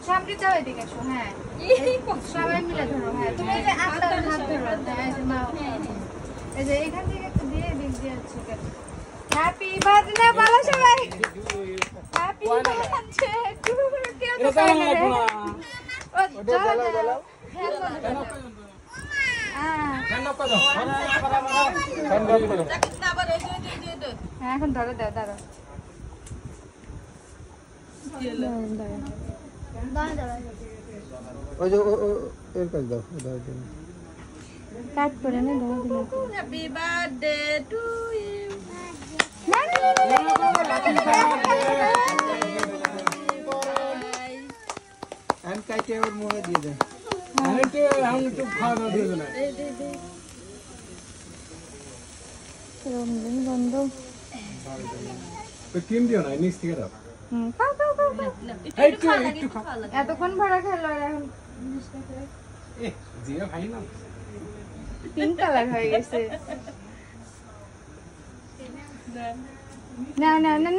সামনে যাও এদিকে এসো হ্যাঁ সবাই মিলে ধরো হ্যাঁ তুমি এই যে আস্তে হাত ধরো হ্যাঁ এই যে এখান থেকে একটু দিয়ে দিক দিয়ে আছে হ্যাপি বার্থডে বলো সবাই হ্যাপি বার্থডে টু কেউ তো করে না ও চলো চলো হ্যাঁ এখন ধরো দাও দাঁড়াও ওই যে এর কাছে দাও দাও কাট করে না দাও দিলে happy birthday to you and কাইটে ওর মুখে দিয়ে দে আরে তো আমি তো খাওয়া দাওয়া দিয়ে না রমজান বন্ধ তো কিন দিও না নিচ থেকে দাও খাও খাও খাও একটু খা এতক্ষণ ভরা খেলো আর এখন এ জিয়া ভাই না পিঙ্ক কালার হয়ে গেছে না না না